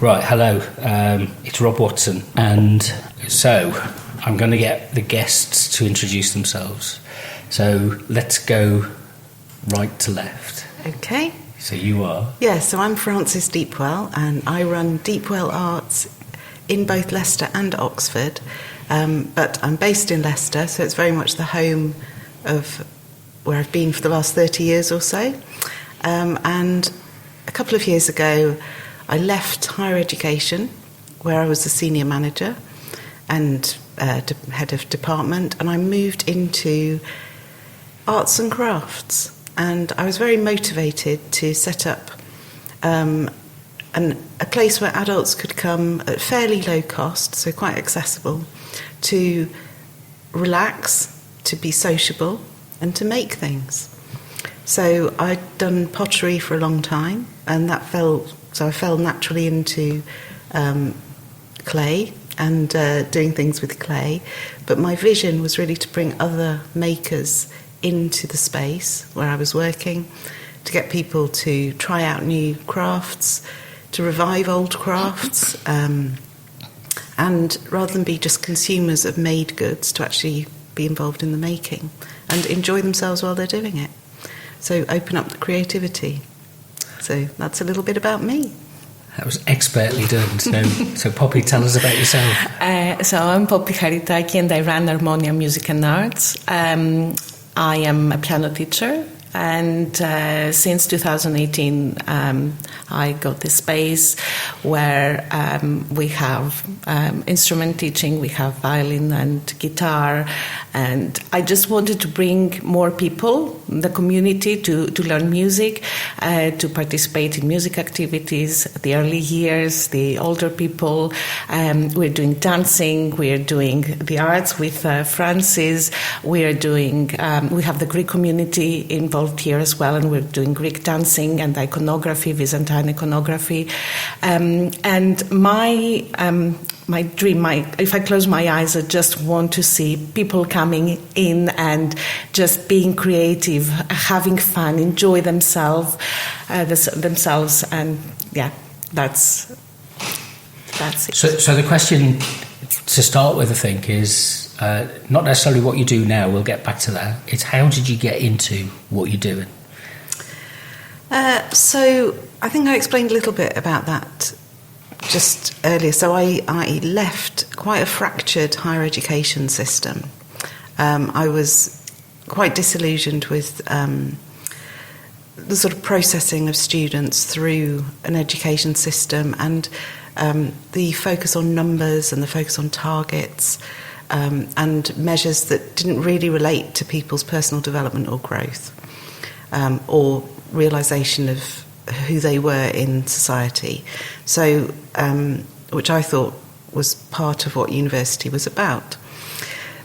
Right, hello. It's Rob Watson, and so I'm going to get the guests to introduce themselves. So let's go right to left. Okay. So you are? Yeah, so I'm Frances Deepwell, and I run Deepwell Arts in both Leicester and Oxford. But I'm based in Leicester, so it's very much the home of where I've been for the last 30 years or so. And a couple of years ago, I left higher education, where I was a senior manager and head of department, and I moved into arts and crafts. And I was very motivated to set up a place where adults could come at fairly low cost, so quite accessible, to relax, to be sociable, and to make things. So I'd done pottery for a long time, and I fell naturally into clay and doing things with clay. But my vision was really to bring other makers into the space where I was working, to get people to try out new crafts, to revive old crafts, and rather than be just consumers of made goods, to actually be involved in the making and enjoy themselves while they're doing it. So open up the creativity. So that's a little bit about me. That was expertly done. So Poppy, tell us about yourself. So I'm Poppy Haritaki, and I run Armonia Music and Arts. I am a piano teacher, and since 2018 I got this space where we have instrument teaching, we have violin and guitar, and I just wanted to bring more people, the community, to learn music, to participate in music activities, the early years, the older people. We're doing dancing, we're doing the arts with Francis, we have the Greek community involved here as well, and we're doing Greek dancing and iconography, Byzantine iconography. And my dream, if I close my eyes, I just want to see people coming in and just being creative, having fun, enjoy themselves, and yeah, that's it. So the question to start with, I think, is not necessarily what you do now. We'll get back to that. It's how did you get into what you're doing? So I think I explained a little bit about that just earlier. So I left quite a fractured higher education system. I was quite disillusioned with the sort of processing of students through an education system, and the focus on numbers and the focus on targets and measures that didn't really relate to people's personal development or growth or realisation of who they were in society. So, which I thought was part of what university was about.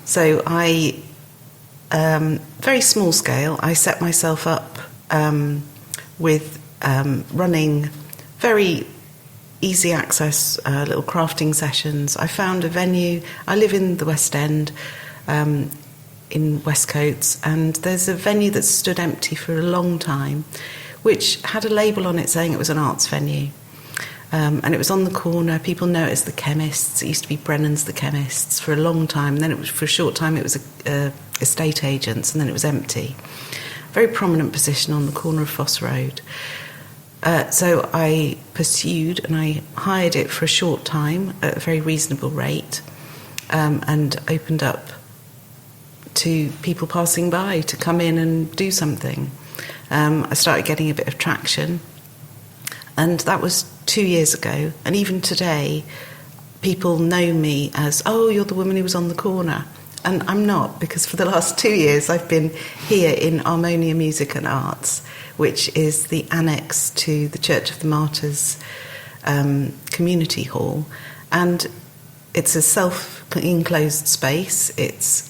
So I, very small scale, I set myself up with running very easy access little crafting sessions. I found a venue. I live in the West End, in Westcoats, and there's a venue that stood empty for a long time, which had a label on it saying it was an arts venue. And it was on the corner. People know it as the Chemists. It used to be Brennan's the Chemists for a long time. And then it was, for a short time, it was estate agents, and then it was empty. Very prominent position on the corner of Foss Road. So I pursued and I hired it for a short time at a very reasonable rate, and opened up to people passing by to come in and do something. I started getting a bit of traction, and that was 2 years ago. And even today, people know me as, oh, you're the woman who was on the corner. And I'm not, because for the last 2 years I've been here in Armonia Music and Arts, which is the annex to the Church of the Martyrs community hall. And it's a self-enclosed space. It's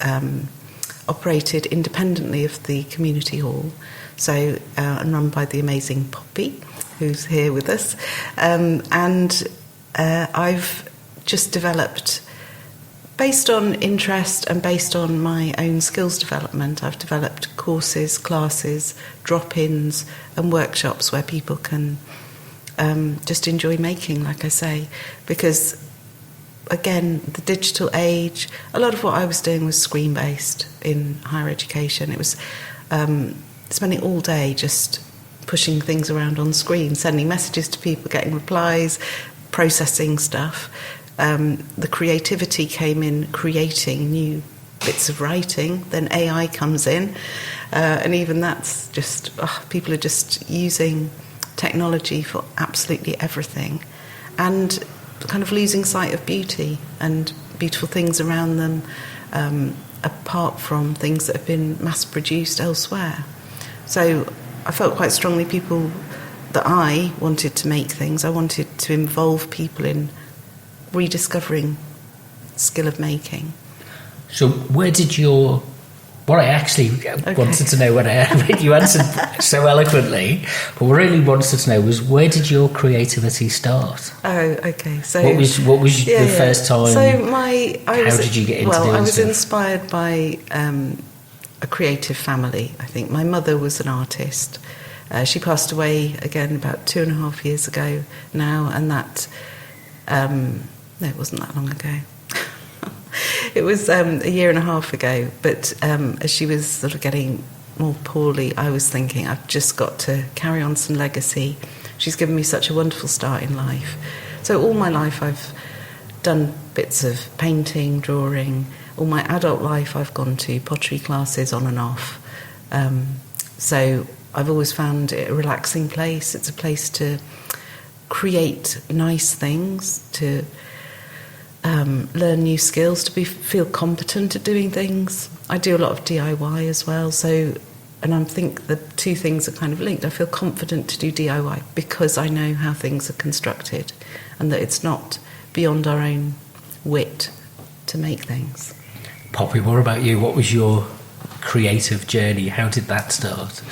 operated independently of the community hall, so and run by the amazing Poppy, who's here with us. And I've just developed, based on interest and based on my own skills development, I've developed courses, classes, drop-ins and workshops where people can just enjoy making, like I say, because again, the digital age, a lot of what I was doing was screen-based in higher education. It was spending all day just pushing things around on screen, sending messages to people, getting replies, processing stuff. The creativity came in creating new bits of writing. Then AI comes in, and even that's just, people are just using technology for absolutely everything. And kind of losing sight of beauty and beautiful things around them, apart from things that have been mass-produced elsewhere. So I felt quite strongly that I wanted to make things. I wanted to involve people in rediscovering skill of making. So where did what I actually wanted to know when you answered so eloquently, but what I really wanted to know was, where did your creativity start? Oh, okay. So what was the first time? So how did you get into doing I was stuff? inspired by a creative family. I think my mother was an artist. She passed away again about 2.5 years ago now, and that no, it wasn't that long ago. It was 1.5 years ago, but as she was sort of getting more poorly, I was thinking, I've just got to carry on some legacy. She's given me such a wonderful start in life. So all my life I've done bits of painting, drawing. All my adult life I've gone to pottery classes on and off. So I've always found it a relaxing place. It's a place to create nice things, to learn new skills, to feel competent at doing things. I do a lot of DIY as well, and I think the two things are kind of linked. I feel confident to do DIY because I know how things are constructed and that it's not beyond our own wit to make things. Poppy, what about you? What was your creative journey? How did that start?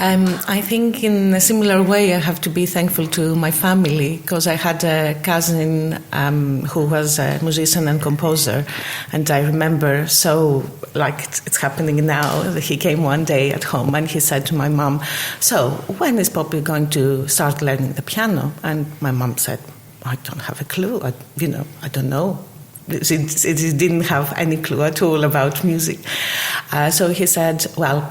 I think in a similar way I have to be thankful to my family, because I had a cousin who was a musician and composer, and I remember it's happening now, that he came one day at home and he said to my mum, "So when is Poppy going to start learning the piano?" And my mum said, "I don't have a clue, I don't know." She didn't have any clue at all about music. So he said, "Well,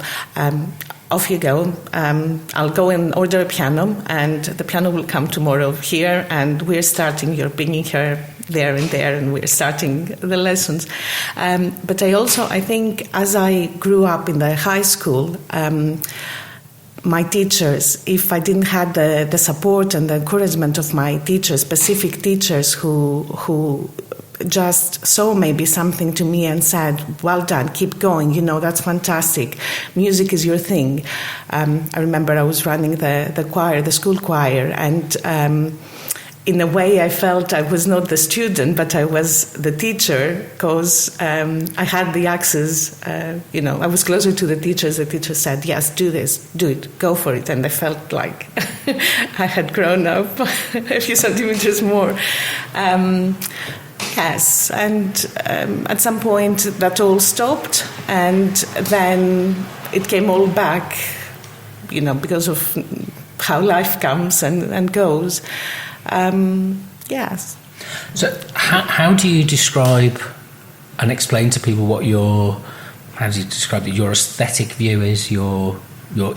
off you go. I'll go and order a piano, and the piano will come tomorrow here, and you're bringing her there, and we're starting the lessons." But I think as I grew up in the high school, my teachers, if I didn't have the support and the encouragement of my teachers, specific teachers who just saw maybe something to me and said, "Well done, keep going, that's fantastic, music is your thing." I remember I was running the choir, the school choir, and in a way I felt I was not the student, but I was the teacher, because I had the access, I was closer to the teachers. The teacher said, "Yes, do this, do it, go for it," and I felt like I had grown up a few centimeters more. Yes, and at some point that all stopped, and then it came all back, because of how life comes and goes. Yes. So how do you describe and explain to people how do you describe your aesthetic view is, your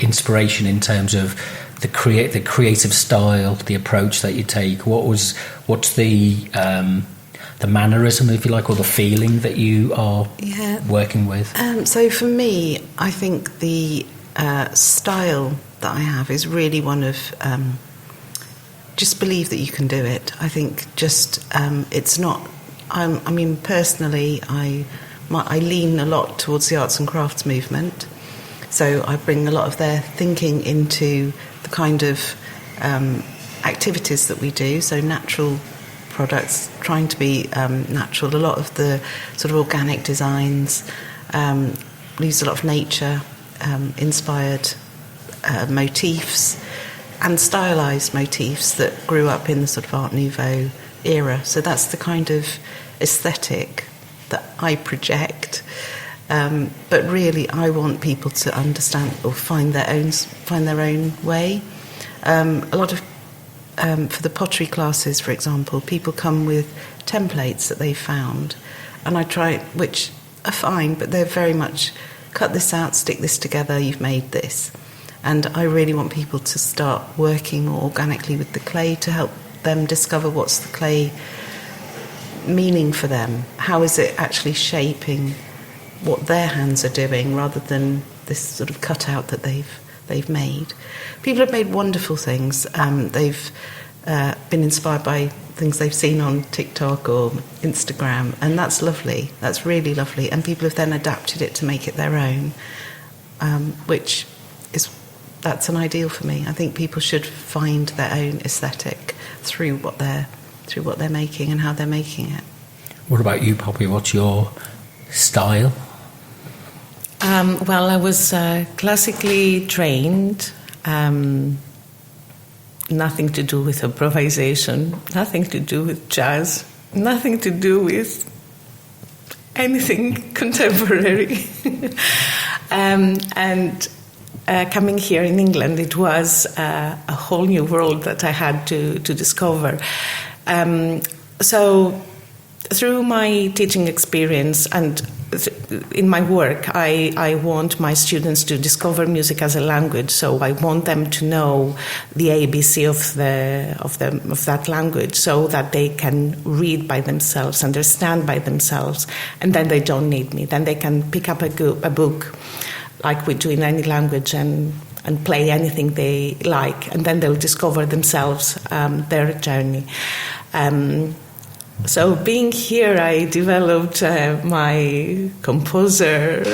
inspiration in terms of the creative style, the approach that you take? What's the mannerism, if you like, or the feeling that you are working with? So for me, I think the style that I have is really one of just believe that you can do it. I think it's not. Personally, I lean a lot towards the arts and crafts movement, so I bring a lot of their thinking into the kind of activities that we do. So natural products, trying to be natural. A lot of the sort of organic designs use a lot of nature inspired motifs and stylized motifs that grew up in the sort of Art Nouveau era. So that's the kind of aesthetic that I project. But really, I want people to understand or find their own way. A lot of for the pottery classes, for example, people come with templates that they've found, and I try, which are fine, but they're very much cut this out, stick this together, you've made this. And I really want people to start working more organically with the clay to help them discover what's the clay meaning for them. How is it actually shaping what their hands are doing, rather than this sort of cutout that they've made. People have made wonderful things. They've been inspired by things they've seen on TikTok or Instagram, and that's lovely. That's really lovely. And people have then adapted it to make it their own, that's an ideal for me. I think people should find their own aesthetic through what they're making and how they're making it. What about you, Poppy? What's your style? Well, I was classically trained. Nothing to do with improvisation, nothing to do with jazz, nothing to do with anything contemporary. And coming here in England, it was a whole new world that I had to discover. So through my teaching experience and in my work, I want my students to discover music as a language. So I want them to know the ABC of that language, so that they can read by themselves, understand by themselves, and then they don't need me. Then they can pick up a book, like we do in any language, and play anything they like, and then they'll discover themselves their journey. So being here, I developed my composer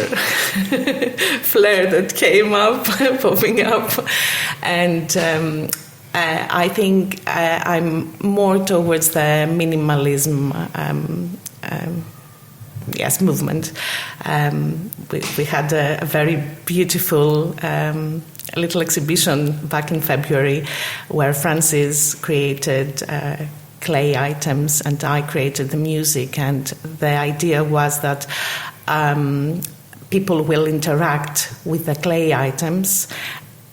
flair that came up, popping up, and I think I'm more towards the minimalism movement. We had a very beautiful little exhibition back in February where Francis created clay items and I created the music, and the idea was that people will interact with the clay items.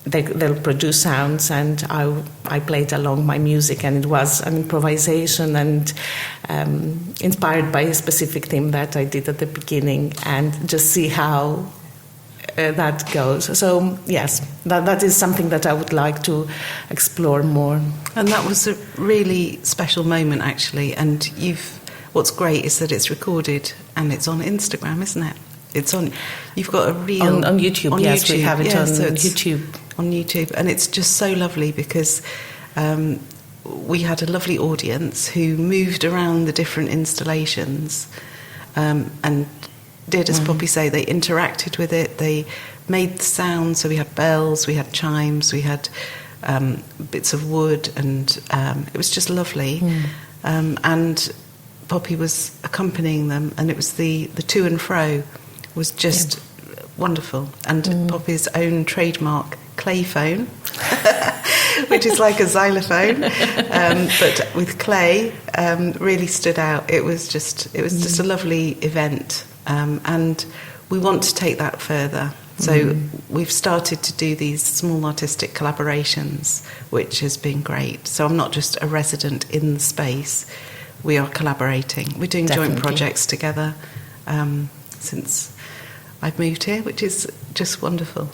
They'll produce sounds, and I played along my music, and it was an improvisation and inspired by a specific theme that I did at the beginning, and just see how that goes. So yes, that is something that I would like to explore more. And that was a really special moment, actually. And what's great is that it's recorded and it's on Instagram, isn't it? You've got a real on YouTube. On yes, YouTube. We have it on YouTube. On YouTube, and it's just so lovely because we had a lovely audience who moved around the different installations and did, as Poppy say, they interacted with it. They made the sound. So we had bells, we had chimes, we had bits of wood, and it was just lovely. And Poppy was accompanying them, and it was the to and fro was just wonderful. And Poppy's own trademark clay phone, which is like a xylophone, but with clay, really stood out. It was just a lovely event, and we want to take that further. So we've started to do these small artistic collaborations, which has been great. So I'm not just a resident in the space, we are collaborating. We're doing joint projects together since I've moved here, which is just wonderful.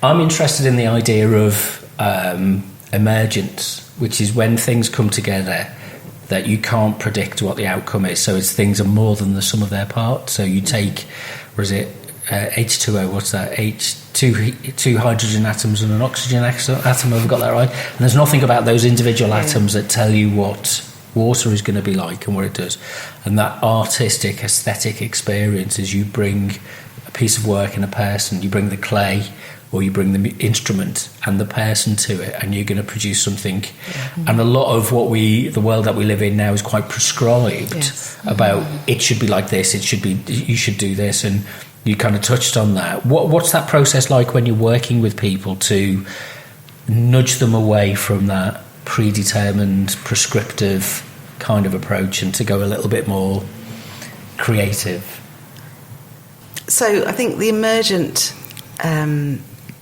I'm interested in the idea of emergence, which is when things come together that you can't predict what the outcome is. So things are more than the sum of their parts. So you take, H2O, what's that? Two hydrogen atoms and an oxygen atom, have I got that right? And there's nothing about those individual atoms that tell you what water is going to be like and what it does. And that artistic, aesthetic experience is you bring a piece of work in a person, you bring the clay, or you bring the instrument and the person to it, and you're going to produce something. And a lot of the world that we live in now is quite prescribed about it should be like this, you should do this, and you kind of touched on that. What's that process like when you're working with people to nudge them away from that predetermined, prescriptive kind of approach and to go a little bit more creative? So I think the emergent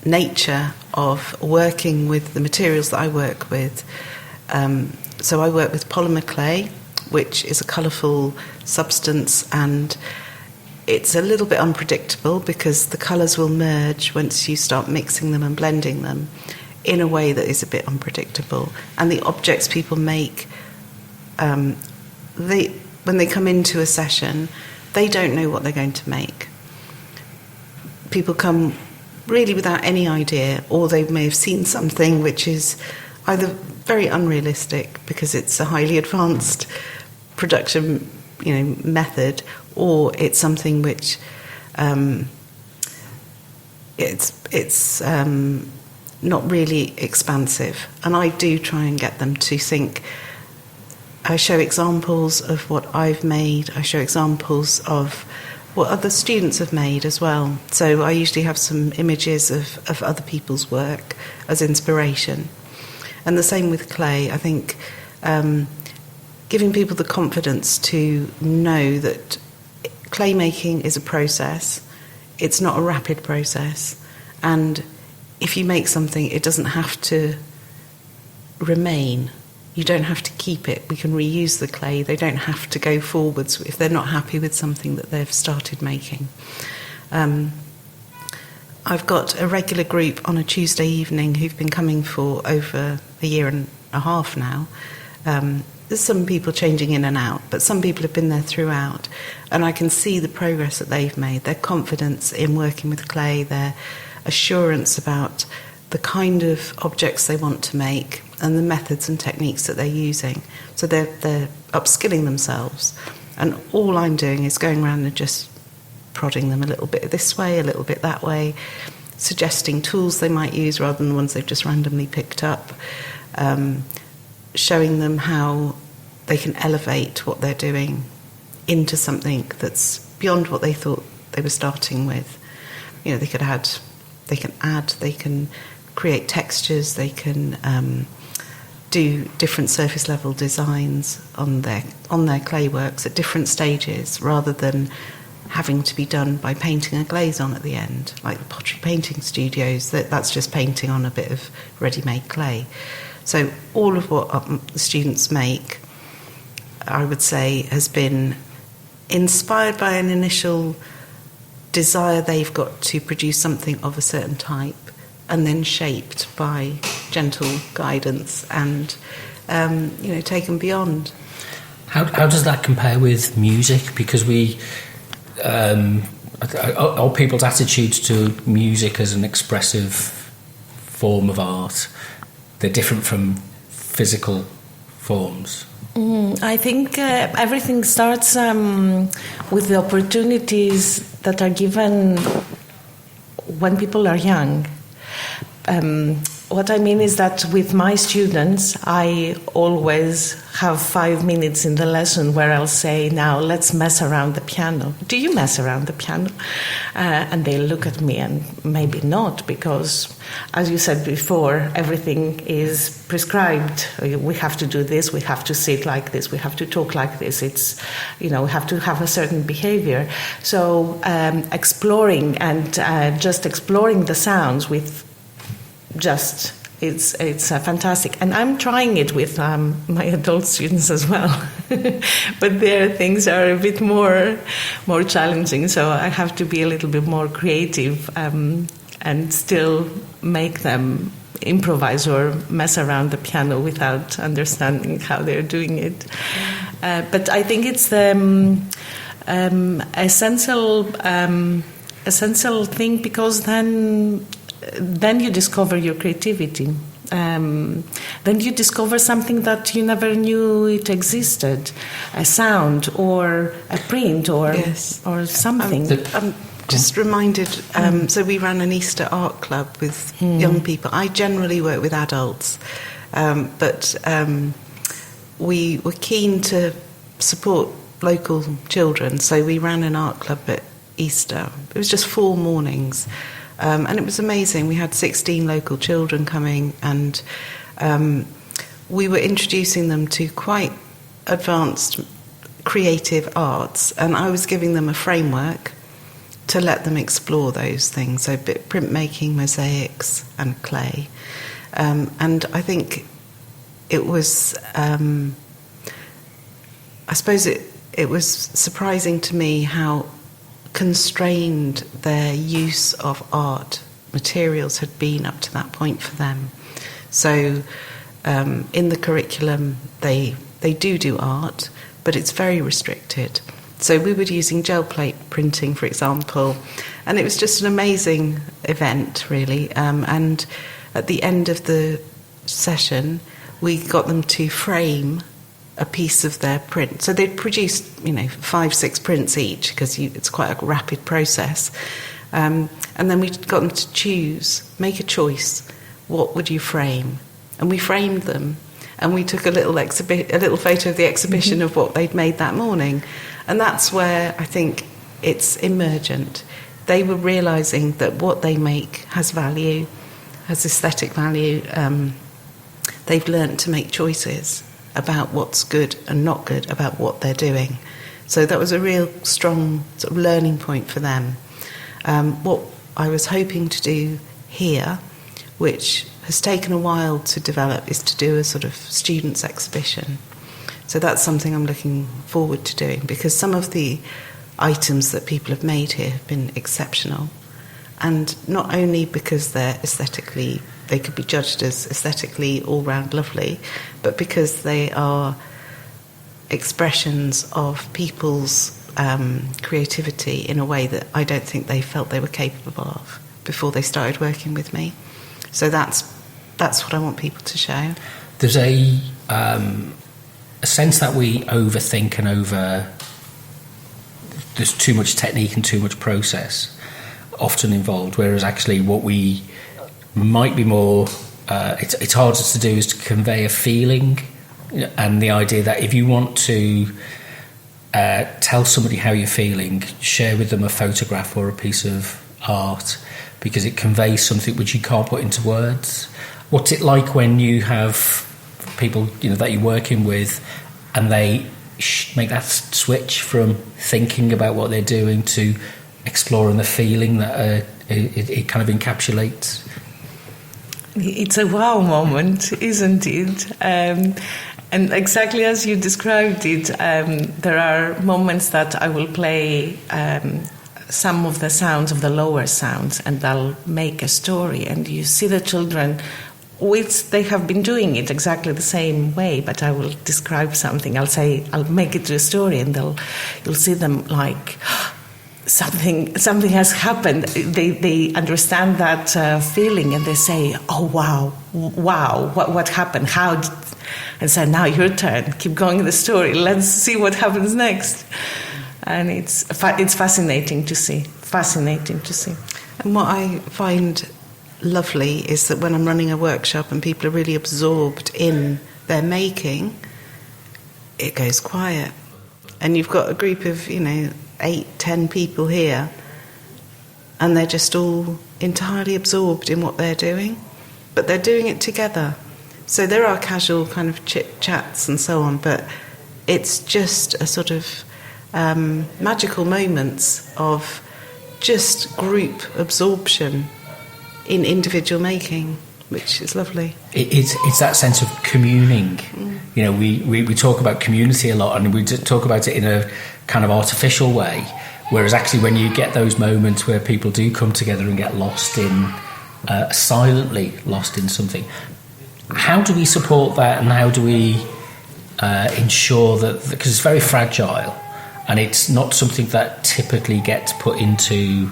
nature of working with the materials that I work with. So I work with polymer clay, which is a colourful substance, and it's a little bit unpredictable because the colours will merge once you start mixing them and blending them in a way that is a bit unpredictable. And the objects people make, when they come into a session, they don't know what they're going to make. People come really without any idea, or they may have seen something which is either very unrealistic because it's a highly advanced production, method, or it's something which it's not really expansive. And I do try and get them to think. I show examples of what I've made. I show examples of what other students have made as well. So I usually have some images of other people's work as inspiration. And the same with clay. I think giving people the confidence to know that clay making is a process. It's not a rapid process. And if you make something, it doesn't have to remain. You don't have to keep it. We can reuse the clay. They don't have to go forwards if they're not happy with something that they've started making. I've got a regular group on a Tuesday evening who've been coming for over a year and a half now. There's some people changing in and out, but some people have been there throughout. And I can see the progress that they've made, their confidence in working with clay, their assurance about the kind of objects they want to make and the methods and techniques that they're using. So they're upskilling themselves. And all I'm doing is going around and just prodding them a little bit this way, a little bit that way, suggesting tools they might use rather than the ones they've just randomly picked up, showing them how they can elevate what they're doing into something that's beyond what they thought they were starting with. They can create textures, they can do different surface level designs on their clay works at different stages, rather than having to be done by painting a glaze on at the end, like the pottery painting studios. That's just painting on a bit of ready-made clay. So all of what the students make, I would say, has been inspired by an initial desire they've got to produce something of a certain type, and then shaped by gentle guidance and taken beyond. How does that compare with music? Because are people's attitudes to music as an expressive form of art, they're different from physical forms? I think everything starts with the opportunities that are given when people are young. What I mean is that with my students, I always have 5 minutes in the lesson where I'll say, now let's mess around the piano. Do you mess around the piano? And they look at me and maybe not, because as you said before, everything is prescribed. We have to do this, we have to sit like this, we have to talk like this. It's, we have to have a certain behavior. So exploring and just exploring the sounds with it's fantastic, and I'm trying it with my adult students as well. But their things are a bit more challenging, so I have to be a little bit more creative and still make them improvise or mess around the piano without understanding how they're doing it. But I think it's the essential thing, because then you discover your creativity. Then you discover something that you never knew it existed, a sound or a print or something. I'm just reminded, so we ran an Easter art club with young people. I generally work with adults, but we were keen to support local children, so we ran an art club at Easter. It was just 4 mornings. And it was amazing. We had 16 local children coming, and we were introducing them to quite advanced creative arts, and I was giving them a framework to let them explore those things. So printmaking, mosaics, and clay. And I think it was, I suppose it was surprising to me how constrained their use of art materials had been up to that point for them. So in the curriculum, they do art, but it's very restricted. So we were using gel plate printing, for example, and it was just an amazing event, really. And at the end of the session, we got them to frame a piece of their print. So they'd produced, 5-6 prints each, because it's quite a rapid process. And then we got them to make a choice. What would you frame? And we framed them, and we took a little photo of the exhibition of what they'd made that morning. And that's where I think it's emergent. They were realising that what they make has value, has aesthetic value. They've learnt to make choices about what's good and not good about what they're doing. So that was a real strong sort of learning point for them. What I was hoping to do here, which has taken a while to develop, is to do a sort of students' exhibition. So that's something I'm looking forward to doing, because some of the items that people have made here have been exceptional. And not only because they could be judged as aesthetically all-round lovely, but because they are expressions of people's creativity in a way that I don't think they felt they were capable of before they started working with me. So that's what I want people to show. There's a sense that we overthink and there's too much technique and too much process often involved, whereas actually what we might be more it's harder to do is to convey a feeling, and the idea that if you want to tell somebody how you're feeling, share with them a photograph or a piece of art, because it conveys something which you can't put into words. What's it like when you have people that you're working with and they make that switch from thinking about what they're doing to exploring the feeling that it kind of encapsulates? It's a wow moment, isn't it? And exactly as you described it, there are moments that I will play some of the sounds, of the lower sounds, and I'll make a story, and you see the children, which they have been doing it exactly the same way, but I will describe something. I'll make it to a story, and you'll see them like, something has happened. They understand that feeling, and they say, "Oh wow, what happened? How?" And say, "Now your turn. Keep going the story. Let's see what happens next." And it's fascinating to see. And what I find lovely is that when I'm running a workshop and people are really absorbed in their making, it goes quiet. And you've got a group of, 8-10 people here, and they're just all entirely absorbed in what they're doing, but they're doing it together. So there are casual kind of chit-chats and so on, but it's just a sort of magical moments of just group absorption in individual making, which is lovely. It's that sense of communing. We talk about community a lot, and we talk about it in a kind of artificial way, whereas actually when you get those moments where people do come together and get lost in silently lost in something, how do we support that, and how do we ensure that, because it's very fragile and it's not something that typically gets put into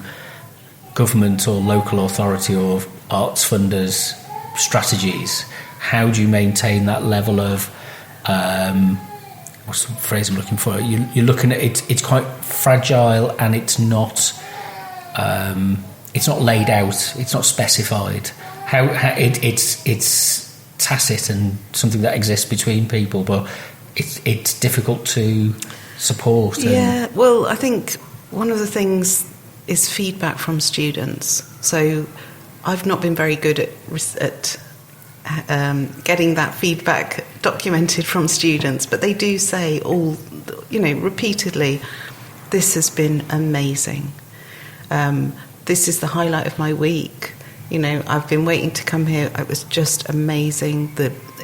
government or local authority or arts funders' strategies, how do you maintain that level of what's the phrase I'm looking for? You're looking at it. It's quite fragile, and it's not laid out. It's not specified. It's tacit and something that exists between people, but it's difficult to support. Yeah. Well, I think one of the things is feedback from students. So I've not been very good at getting that feedback documented from students, but they do say repeatedly, "This has been amazing." This is the highlight of my week. I've been waiting to come here. It was just amazing.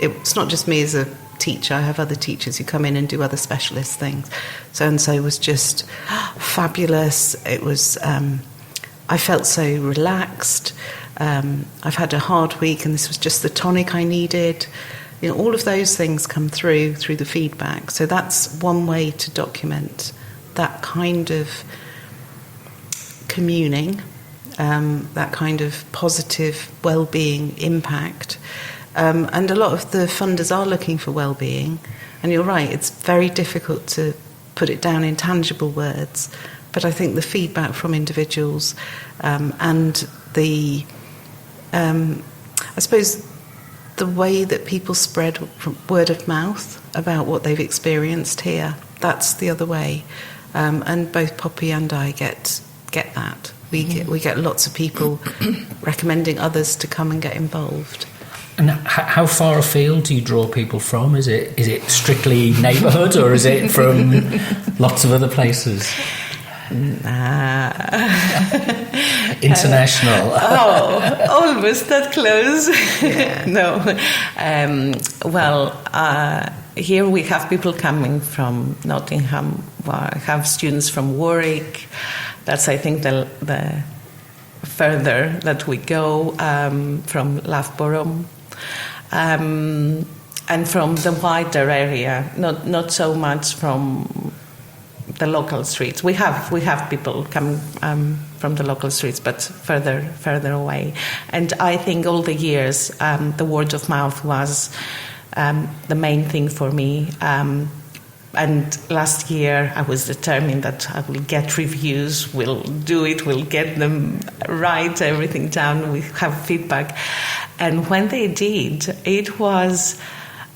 It's not just me as a teacher. I have other teachers who come in and do other specialist things. So-and-so was just fabulous. It was, I felt so relaxed. I've had a hard week, and this was just the tonic I needed. All of those things come through the feedback. So that's one way to document that kind of communing, that kind of positive well-being impact. And a lot of the funders are looking for well-being. And you're right, it's very difficult to put it down in tangible words. But I think the feedback from individuals and the, I suppose, the way that people spread from word of mouth about what they've experienced here, that's the other way. And both Poppy and I get that. We get lots of people recommending others to come and get involved. And how far afield do you draw people from? Is it strictly neighbourhood, or is it from lots of other places? International. Almost that close. Yeah. No. Here we have people coming from Nottingham. I have students from Warwick. That's, I think, the further that we go, from Loughborough. And from the wider area, not so much from the local streets. We have people coming from the local streets, but further away. And I think all the years, the word of mouth was the main thing for me. And last year, I was determined that I will get reviews, we'll do it, we'll get them right, everything down, we have feedback. And when they did, it was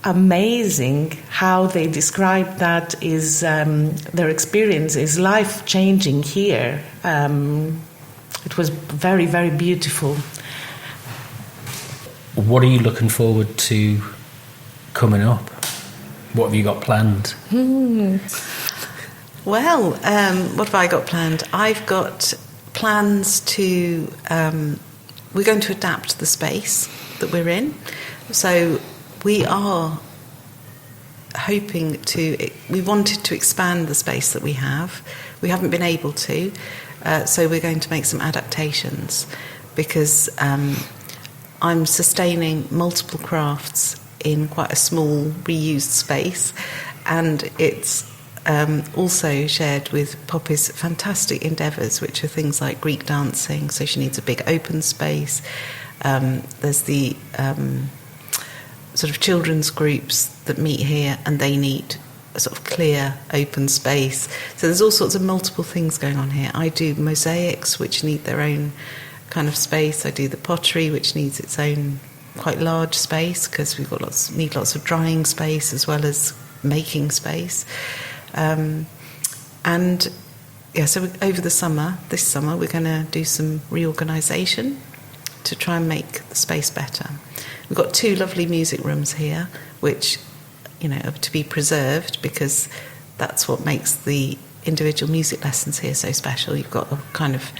amazing how they described that is their experience is life-changing here. It was very, very beautiful. What are you looking forward to coming up? What have you got planned? Well, what have I got planned? I've got plans to... we're going to adapt the space that we're in. So we are hoping to... We wanted to expand the space that we have. We haven't been able to. So we're going to make some adaptations because I'm sustaining multiple crafts in quite a small reused space, and it's also shared with Poppy's fantastic endeavours, which are things like Greek dancing, so she needs a big open space. There's the sort of children's groups that meet here, and they need a sort of clear open space. So there's all sorts of multiple things going on here. I do mosaics, which need their own kind of space. I do the pottery, which needs its own quite large space because we've got need lots of drying space as well as making space. So over this summer, we're going to do some reorganisation to try and make the space better. We've got 2 lovely music rooms here, which, are to be preserved because that's what makes the individual music lessons here so special. You've got a kind of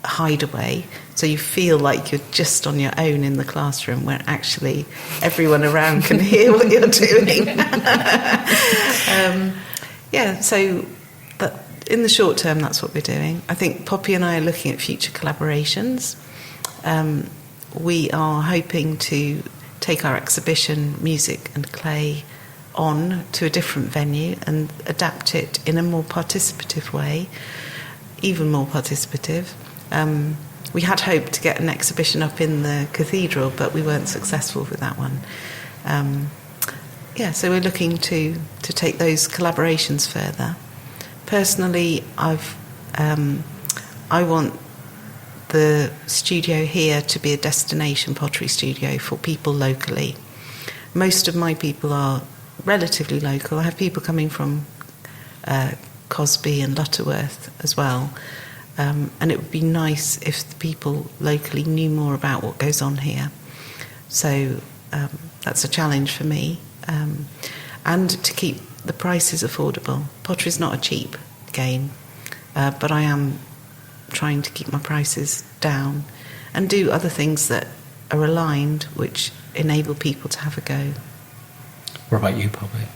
hideaway, so you feel like you're just on your own in the classroom where actually everyone around can hear what you're doing. So that in the short term, that's what we're doing. I think Poppy and I are looking at future collaborations. We are hoping to take our exhibition Music and Clay on to a different venue and adapt it in a more participative way, even more participative. We had hoped to get an exhibition up in the cathedral, but we weren't successful with that one. So we're looking to take those collaborations further. Personally, I want the studio here to be a destination pottery studio for people locally. Most of my people are relatively local. I have people coming from Cosby and Lutterworth as well. And it would be nice if the people locally knew more about what goes on here. So that's a challenge for me. And to keep the prices affordable. Pottery is not a cheap game, but I am trying to keep my prices down and do other things that are aligned, which enable people to have a go. What about you, Poppy?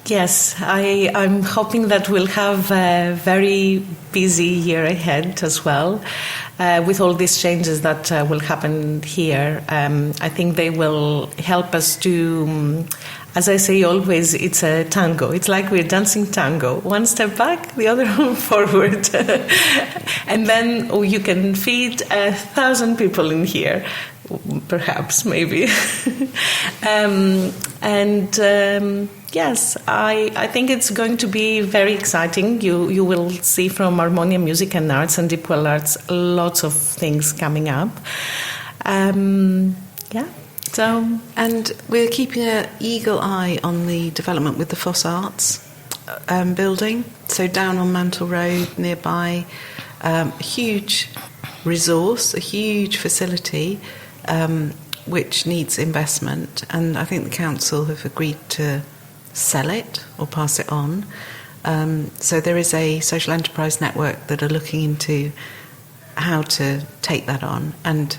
Yes, I'm hoping that we'll have a very busy year ahead as well, with all these changes that will happen here. I think they will help us to, as I say always, it's a tango. It's like we're dancing tango. One step back, the other forward. And then you can feed 1,000 people in here, perhaps, maybe. Yes, I think it's going to be very exciting. You will see from Armonia Music and Arts and Deepwell Arts lots of things coming up. So, and we're keeping an eagle eye on the development with the Foss Arts building. So down on Mantle Road nearby, a huge resource, a huge facility, which needs investment. And I think the council have agreed to sell it or pass it on. So there is a social enterprise network that are looking into how to take that on. And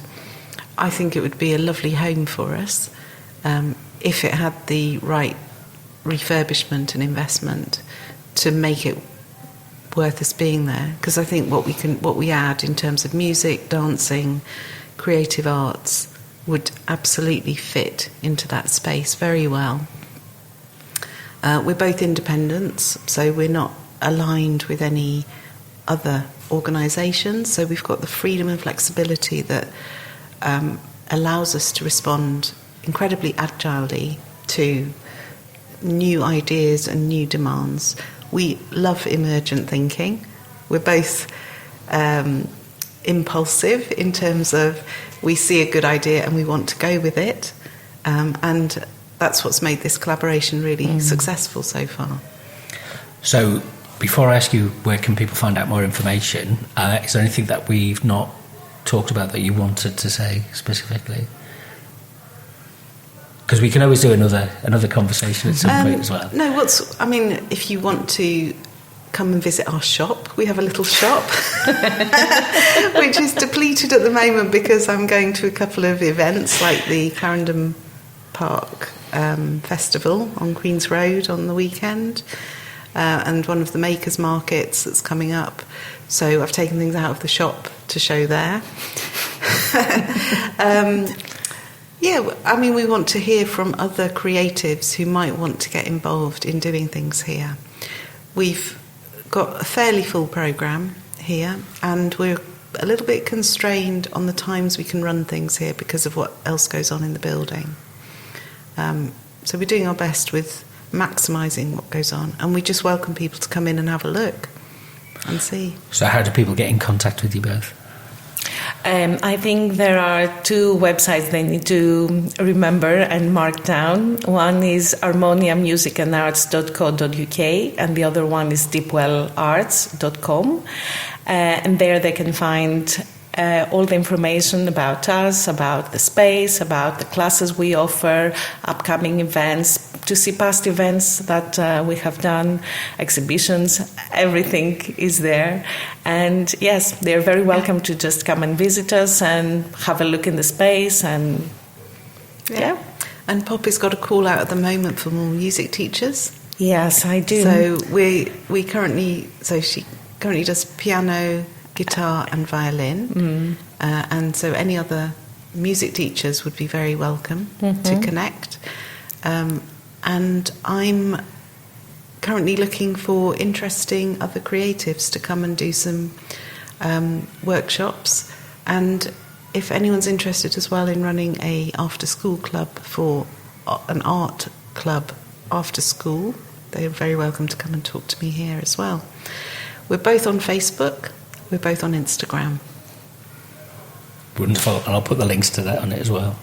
I think it would be a lovely home for us if it had the right refurbishment and investment to make it worth us being there. Because I think what we add in terms of music, dancing, creative arts would absolutely fit into that space very well. We're both independents, so we're not aligned with any other organisations. So we've got the freedom and flexibility that allows us to respond incredibly agilely to new ideas and new demands. We love emergent thinking. We're both impulsive in terms of we see a good idea and we want to go with it. And that's what's made this collaboration really successful so far. So, before I ask you where can people find out more information, is there anything that we've not talked about that you wanted to say specifically? Because we can always do another conversation at some point as well. No, if you want to come and visit our shop, we have a little shop, which is depleted at the moment because I'm going to a couple of events like the Clarendon Park Festival on Queen's Road on the weekend, and one of the makers markets that's coming up. So I've taken things out of the shop to show there. We want to hear from other creatives who might want to get involved in doing things here. We've got a fairly full programme here, and we're a little bit constrained on the times we can run things here because of what else goes on in the building. So we're doing our best with maximising what goes on, and we just welcome people to come in and have a look and see. So how do people get in contact with you both? I think there are two websites they need to remember and mark down. One is armoniamusicandarts.co.uk and the other one is deepwellarts.com. And there they can find all the information about us, about the space, about the classes we offer, upcoming events, to see past events that we have done, exhibitions, everything is there. And yes, they're very welcome to just come and visit us and have a look in the space. And yeah. And Poppy's got a call out at the moment for more music teachers. Yes, I do. So she currently does piano, guitar and violin, and so any other music teachers would be very welcome to connect. And I'm currently looking for interesting other creatives to come and do some workshops. And if anyone's interested as well in running a after-school club for an art club after school, they're very welcome to come and talk to me here as well. We're both on Facebook. We're both on Instagram. Wonderful, and I'll put the links to that on it as well.